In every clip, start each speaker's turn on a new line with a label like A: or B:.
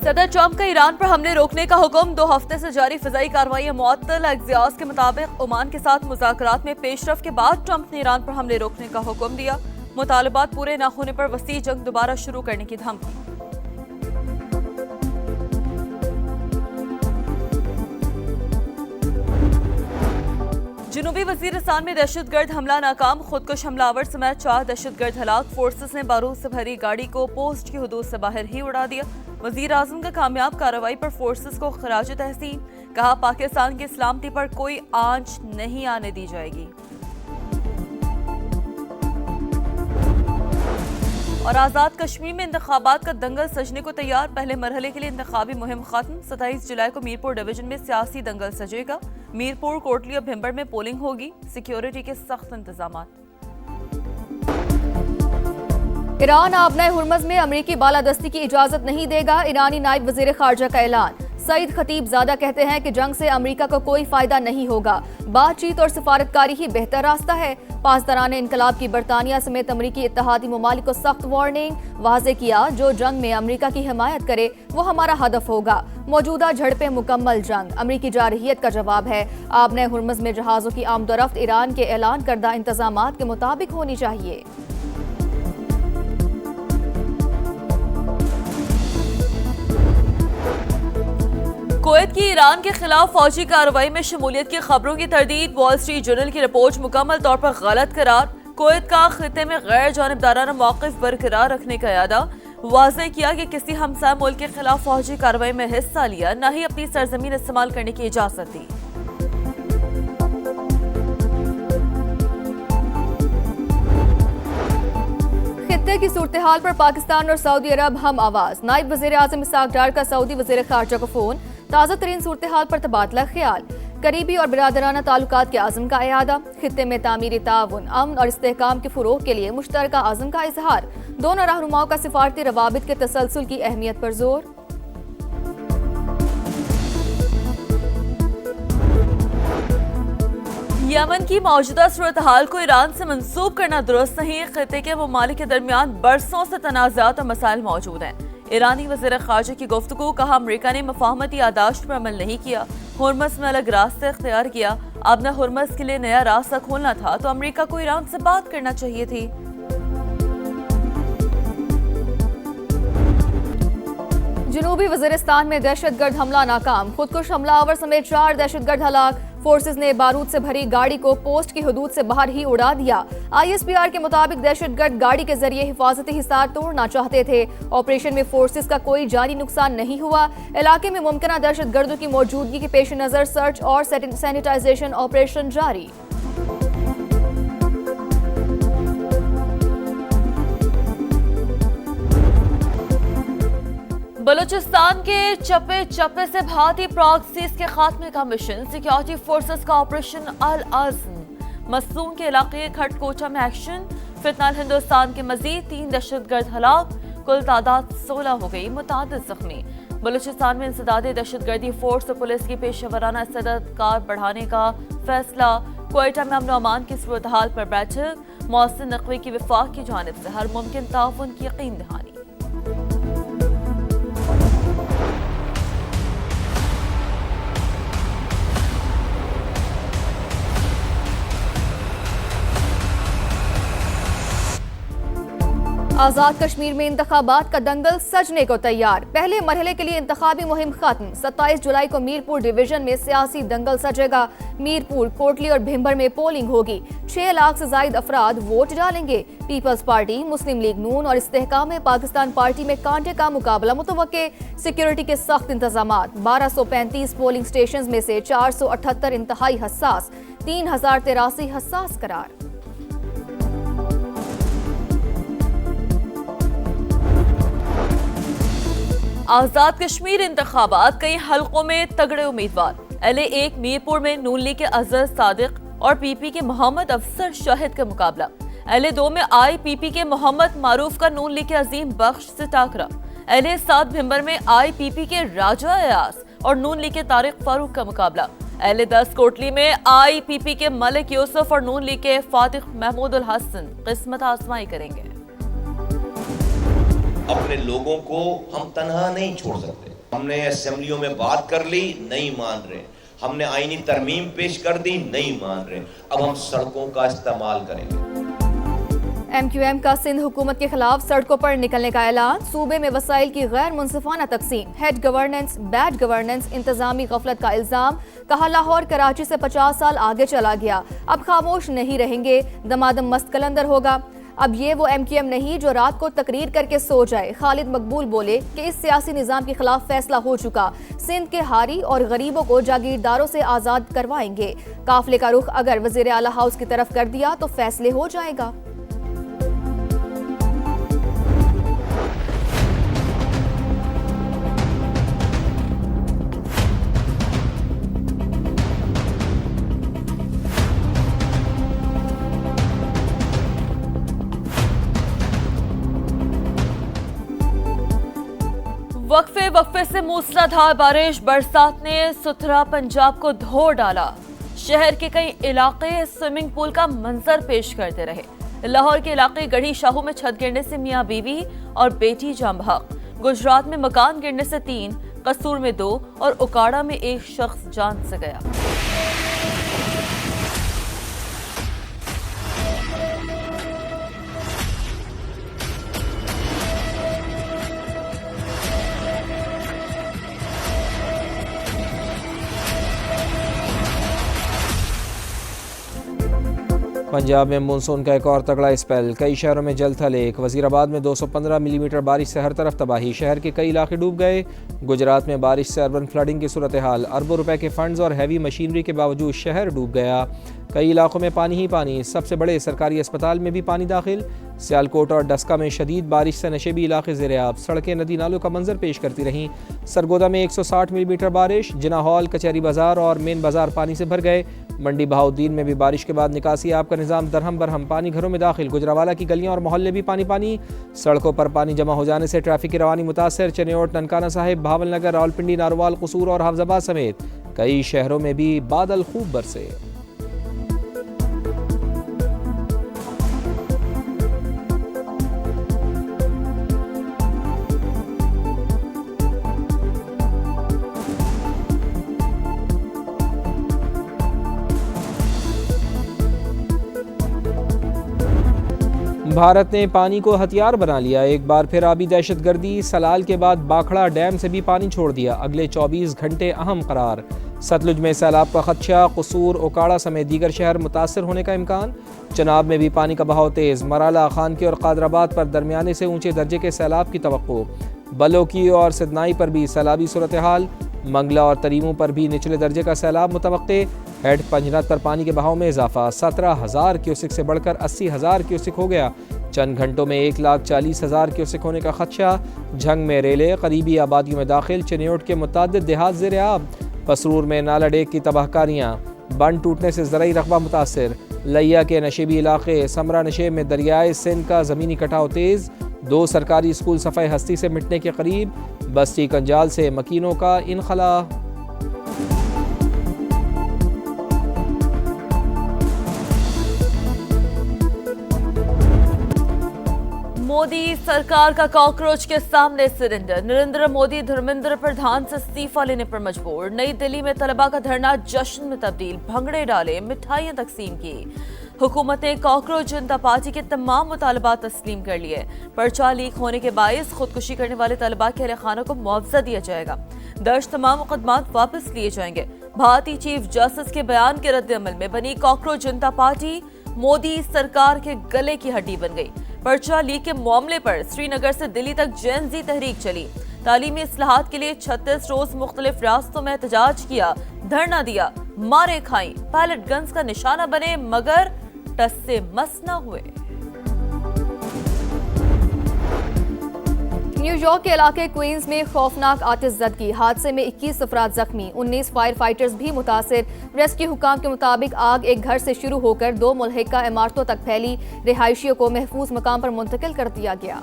A: सदर ट्रंप का ईरान पर हमले रोकने का हुक्म। 2 हफ्ते से जारी फिजाई कार्रवाई मुअत्तल। एक्सियोस के मुताबिक ओमान के साथ मुज़ाकरात में पेशरफ के बाद ट्रंप ने ईरान पर हमले रोकने का हुक्म दिया। मुतालबात पूरे न होने पर वसी जंग दोबारा शुरू करने की धमकी। जनूबी वजीरिस्तान में दहशतगर्द हमला नाकाम। खुदकुश हमलावर समेत 4 दहशतगर्द हलाक। फोर्सेस ने बारूद से भरी गाड़ी को पोस्ट की हदूद से बाहर ही उड़ा दिया। वजीर आजम का कामयाब कार्रवाई पर फोर्सेस को खराज तहसीन। कहा, पाकिस्तान की सलामती पर कोई आंच नहीं आने दी जाएगी। और आज़ाद कश्मीर में इंतखाबात का दंगल सजने को तैयार। पहले मरहले के लिए इंतखाबी मुहिम खत्म। 27 जुलाई को मीरपुर डिवीजन में सियासी दंगल सजेगा। मीरपुर, कोटली और भिंबर में पोलिंग होगी। सिक्योरिटी के सख्त इंतजाम। ईरान आबना हुर्मज में अमरीकी बालादस्ती की इजाजत नहीं देगा। ईरानी नायब वजीर खारजा का ऐलान। सईद खतीबजादा कहते हैं कि जंग से अमरीका को कोई फायदा नहीं होगा। बातचीत और सिफारतकारी ही बेहतर रास्ता है। पासदारान इनकलाब की बरतानिया समेत अमरीकी इत्तेहादी ममालिक को सख्त वार्निंग। वाजे किया, जो जंग में अमरीका की हिमायत करे वो हमारा हदफ होगा। मौजूदा झड़पें मुकम्मल जंग अमरीकी जारहियत का जवाब है। आबना हुर्मज में जहाजों की आमदोरफ्त ईरान के ऐलान करदा इंतजामात के मुताबिक होनी चाहिए। कुवैत की ईरान के खिलाफ फौजी कार्रवाई में शमूलियत की खबरों की तरदीद। वॉल स्ट्रीट जर्नल की रिपोर्ट मुकम्मल तौर पर गलत करार। कुवैत का खित्ते में गैर जानिबदाराना मौक़िफ़ बरकरार रखने का इरादा। वाज़ेह किया कि किसी हमसाया मुल्क के खिलाफ फौजी कार्रवाई में हिस्सा लिया, न ही अपनी सरजमीन इस्तेमाल करने की इजाजत दी। खित्ते की सूरत हाल पर पाकिस्तान और सऊदी अरब हम आवाज। नायब वज़ीर आज़म इसहाक डार का सऊदी वज़ीर खारजा को फोन। ताज़ा तरीन सूरत हाल पर तबादला ख्याल। करीबी और बिरादराना ताल्लुकात के आज़म का इयादा। खित्ते में तामीरी ताउन, अमन और इस्तेहकाम के फ़रोग़ के लिए मुश्तरका आज़म का इजहार। दोनों रहनुमाओं का सिफारती रवाबित के तसलसल की अहमियत पर जोर। यमन की मौजूदा सूरत हाल को ईरान से मंसूब करना दुरुस्त नहीं। खित्ते के ममालिक के दरमियान बरसों से तनाज़ात और मसाइल मौजूद हैं। ईरानी वज़ीर ख़ारजा की गुफ्तगू। कहा, अमरीका ने मफ़ाहमती यादाश्त पर अमल नहीं किया, हुर्मस में अलग रास्ते इख्तियार किया। अब न हुर्मस के लिए नया रास्ता खोलना था तो अमरीका को ईरान से बात करना चाहिए थी। जनूबी वज़ीरिस्तान में दहशतगर्द हमला नाकाम। खुदकुश हमलावर समेत 4 दहशतगर्द हलाक। फोर्सेस ने बारूद से भरी गाड़ी को पोस्ट की हदूद से बाहर ही उड़ा दिया। ISPR के मुताबिक दहशतगर्द गाड़ी के जरिए हिफाजती हिसार तोड़ना चाहते थे। ऑपरेशन में फोर्सेस का कोई जानी नुकसान नहीं हुआ। इलाके में मुमकिन दहशतगर्दों की मौजूदगी के पेश नजर सर्च और सैनिटाइजेशन ऑपरेशन जारी। बलूचिस्तान के चप्पे चप्पे से भारतीय प्रॉक्सीज के खात्मे का मिशन। सिक्योरिटी फोर्सेस का ऑपरेशन अल आज़म। मसूम के इलाके खटकोचा में एक्शन। फितनाल हिंदुस्तान के मजीद 3 दहशतगर्द हलाक। कुल तादाद 16 हो गई, मुतादिद जख्मी। बलूचिस्तान में इंसदादे दहशतगर्दी फोर्स और पुलिस की पेशेवराना इस्तेदाद बढ़ाने का फैसला। क्वेटा में अमन अमान की सूरत हाल पर बैठक। मौसम नकवी की वफाक की जानिब से हर मुमकिन ताउन की यकीन दहानी। आज़ाद कश्मीर में इंतखाबात का दंगल सजने को तैयार। पहले मरहले के लिए इंतखाबी मुहिम खत्म। 27 जुलाई को मीरपुर डिवीजन में सियासी दंगल सजेगा। मीरपुर, कोटली और भिंबर में पोलिंग होगी। 6 लाख से ज्यादा अफराद वोट डालेंगे। पीपल्स पार्टी, मुस्लिम लीग नून और इस्तेहकाम पाकिस्तान पार्टी में कांटे का मुकाबला मुतवक्के। सिक्योरिटी के सख्त इंतजाम। 1235 पोलिंग स्टेशन में से 478 इंतहाई हसास, 3083 हसास करार। आज़ाद कश्मीर इंतखाबात, कई हलकों में तगड़े उम्मीदवार। LA1 मीरपुर में नून लीग के अजहर सादिक और PP के मोहम्मद अफसर शाहिद का मुकाबला। LA2 में IPP के मोहम्मद मारूफ का नून लीग के अजीम बख्श से टाकरा। LA7 भिंबर में IPP के राजा अयास और नून लीग के तारिक फारूक का मुकाबला। LA10 कोटली में IPP के मलिक यूसुफ और नून लीग के फातिह महमूद उल हसन किस्मत आजमाई करेंगे।
B: अपने लोगों को हम तन्हा नहीं छोड़ सकते। हमने असेंबलियों में बात कर ली, नहीं मान रहे। हमने आईनी तरमीम पेश कर दी, नहीं मान रहे। अब हम सड़कों का इस्तेमाल करेंगे।
A: MQM का सिंध हुकूमत के खिलाफ सड़कों पर निकलने का ऐलान। सूबे में वसाइल की गैर मुनसिफाना तकसीम, हेड गवर्नेंस, बैड गवर्नेंस, इंतजामी गफलत का इल्जाम। कहा लाहौर कराची से 50 साल आगे चला गया, अब खामोश नहीं रहेंगे, दमादम मस्त कलंदर होगा। अब ये वो MQM नहीं जो रात को तकरीर करके सो जाए। खालिद मकबूल बोले कि इस सियासी निज़ाम के खिलाफ फैसला हो चुका, सिंध के हारी और गरीबों को जागीरदारों से आज़ाद करवाएंगे। काफिले का रुख अगर वज़ीर आला हाउस की तरफ कर दिया तो फैसले हो जाएगा। वक्फे से मूसलाधार बारिश, बरसात ने सुथरा पंजाब को धो डाला। शहर के कई इलाके स्विमिंग पूल का मंजर पेश करते रहे। लाहौर के इलाके गढ़ी शाहू में छत गिरने से मियां बीवी और बेटी जाम बहक। गुजरात में मकान गिरने से 3, कसूर में 2 और उकाड़ा में 1 शख्स जान से गया।
C: पंजाब में मानसून का एक और तगड़ा स्पेल, कई शहरों में जल थल एक। वजीराबाद में 215 मिलीमीटर बारिश से हर तरफ तबाही, शहर के कई इलाके डूब गए। गुजरात में बारिश से अर्बन फ्लडिंग की सूरत हाल, अरबों रुपए के फंड्स और हैवी मशीनरी के बावजूद शहर डूब गया। कई इलाकों में पानी ही पानी, सबसे बड़े सरकारी अस्पताल में भी पानी दाखिल। सियालकोट और डस्का में शदीद बारिश से नशेबी इलाके ज़ेर-ए-आब, सड़कें नदी नालों का मंजर पेश करती रहीं। सरगोदा में 160 मिलीमीटर बारिश, जिना हॉल, कचहरी बाजार और मेन बाजार पानी से भर गए। मंडी बहाउद्दीन में भी बारिश के बाद निकासी आप का निज़ाम दरहम बरहम, पानी घरों में दाखिल। गुजरावाला की गलियां और मोहल्ले भी पानी पानी, सड़कों पर पानी जमा हो जाने से ट्रैफिक की रवानी मुतासर। चनेओट, ननकाना साहिब, भावल नगर, रावलपिंडी, नारोवाल, कसूर और हफ्जाबाद समेत कई शहरों में भी बादल खूब बरसे। भारत ने पानी को हथियार बना लिया, एक बार फिर आबी दहशतगर्दी। सलाल के बाद बाखड़ा डैम से भी पानी छोड़ दिया, अगले 24 घंटे अहम करार। सतलुज में सैलाब का खदशा, कसूर, ओकाड़ा समेत दीगर शहर मुतासर होने का इम्कान। चनाब में भी पानी का बहाव तेज़, मराला, खानकी और कादराबाद पर दरमियाने से ऊंचे दर्जे के सैलाब की तवक्को। बलोकी और सिदनाई पर भी सैलाबी सूरत हाल, मंगला और तरीमों पर भी निचले दर्जे का सैलाब मुतवक्के। हेड पंजनत पर पानी के बहाव में इजाफा, 17,000 क्यूसिक से बढ़कर 80,000 क्यूसिक हो गया। चंद घंटों में 1,40,000 क्यूसिक होने का खदशा। झंग में रेले करीबी आबादियों में दाखिल, चनेओट के मुतादिद देहात ज़ेर-ए-आब। पसरूर में नाला डेक की तबाहकारियाँ, बंद टूटने से ज़राई रकबा मुतासर। लिया के नशेबी इलाके समरा नशेब में दरियाए सिंध का ज़मीनी कटाव तेज़। 2 सरकारी स्कूल सफ़ाई हस्ती से मिटने के करीब। बस्ती कंजाल से मकीनों का इनखला।
A: मोदी सरकार का कॉकरोच के सामने सिलेंडर, नरेंद्र मोदी धर्मेंद्र प्रधान से इस्तीफा लेने पर मजबूर। नई दिल्ली में तलबा का धरना जश्न में तब्दील, भंगड़े डाले, मिठाइयां तकसीम की। हुकूमत ने कॉकरोच जनता पार्टी के तमाम मुतालबात तस्लीम कर लिए। पर्चा लीक होने के बायस खुदकुशी करने वाले तलबा के अहले खाना को मुआवजा दिया जाएगा। दर्ज तमाम मुकदमात वापस लिए जाएंगे। भारतीय चीफ जस्टिस के बयान के रद्द अमल में बनी कॉकरोच जनता पार्टी मोदी सरकार के गले की हड्डी बन गई। पर्चा लीक के मामले पर श्रीनगर से दिल्ली तक जेन जी तहरीक चली। तालीमी इस्लाहात के लिए 36 रोज मुख्तलिफ रास्तों में एहतजाज किया, धरना दिया, मारे खाई, पैलेट गन्स का निशाना बने मगर टस से मस न हुए। न्यूयॉर्क के इलाके क्वींस में खौफनाक आतिशज़दगी, हादसे में 21 अफराद जख्मी, 19 फायर फाइटर्स भी मुतासिर। रेस्क्यू हुकाम के मुताबिक आग एक घर से शुरू होकर 2 मुल्हिका इमारतों तक फैली। रिहायशियों को महफूज मकाम पर मुंतकिल कर दिया गया।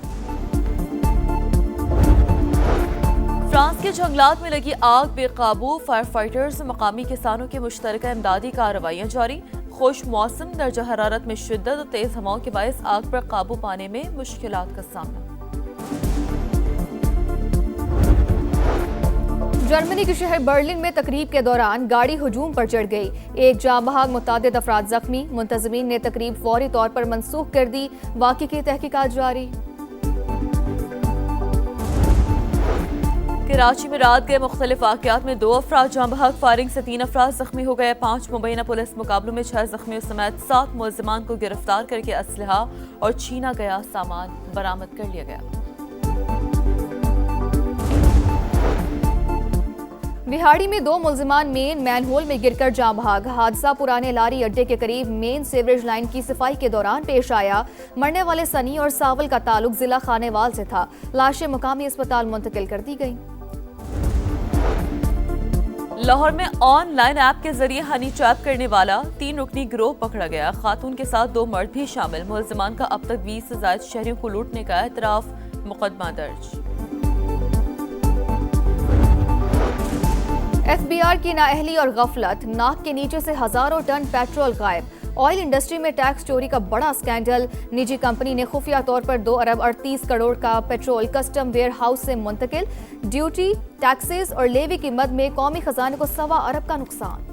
A: फ्रांस के जंगलात में लगी आग बेकाबू, फायर फाइटर्स और मकामी किसानों की मुश्तरका इमदादी कार्रवाइयां जारी। खुश मौसम, दर्जा हरारत में शिद्दत और तेज हवाओं के बायस आग पर काबू पाने में मुश्किलात का सामना। जर्मनी के शहर बर्लिन में तकरीब के दौरान गाड़ी हुजूम पर चढ़ गई। एक जाँ बहक मुतादिद अफराद जख्मी। मुंतज़मीन ने तकरीब फौरी तौर पर मनसूख कर दी। वाक़े की तहकीकात जारी।
D: कराची में रात के मुख्तलिफ वाक़यात में 2 अफराद जाँ बहक, फायरिंग से 3 अफराद जख्मी हो गए। 5 मुबैना पुलिस मुकाबलों में 6 जख्मियों समेत 7 मुलज़िमान को गिरफ्तार करके असलहा और छीना गया सामान बरामद कर लिया गया।
A: बिहाड़ी में 2 मुलजिमान मेन मैनहोल में गिरकर जाँ बहक। हादसा पुराने लारी अड्डे के करीब मेन सीवरेज लाइन की सफाई के दौरान पेश आया। मरने वाले सनी और सावल का ताल्लुक जिला खानेवाल से था। लाशें मुकामी अस्पताल मुंतकिल कर दी गईं।
D: लाहौर में ऑनलाइन ऐप के जरिए हनी ट्रैप करने वाला 3 रुकनी गिरोह पकड़ा गया। खातून के साथ 2 मर्द भी शामिल। मुलजिमान का अब तक 20 से ज्यादा शहरियों को लूटने का एतराफ, मुकदमा दर्ज।
A: एफबीआर की नाअहली और गफलत। नाक के नीचे से हजारों टन पेट्रोल गायब। ऑयल इंडस्ट्री में टैक्स चोरी का बड़ा स्कैंडल। निजी कंपनी ने खुफिया तौर पर 2 अरब 38 करोड़ का पेट्रोल कस्टम वेयर हाउस से मुंतकिल। ड्यूटी, टैक्सेस और लेवी की मद में कौमी खजाने को 1.25 अरब का नुकसान।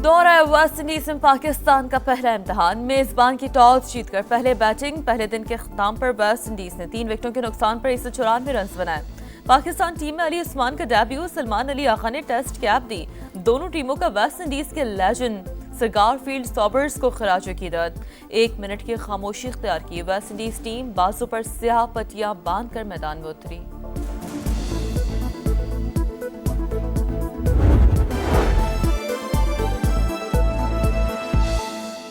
D: दौरा वेस्ट इंडीज में पाकिस्तान का पहला इम्तिहान। मेजबान की टॉस जीतकर पहले बैटिंग। पहले दिन के अख्ताम पर वेस्ट इंडीज ने 3 विकेटों के नुकसान पर 194 रन बनाए। पाकिस्तान टीम में अली उस्मान का डेब्यू। सलमान अली आगा ने टेस्ट कैप दी। दोनों टीमों का वेस्ट इंडीज के लेजेंड सरगार फील्ड सॉबर्स को खराज अकीदत। 1 मिनट की खामोशी इख्तियार की। वेस्ट इंडीज टीम बाजू पर स्याह पट्टियां बांधकर मैदान में उतरी।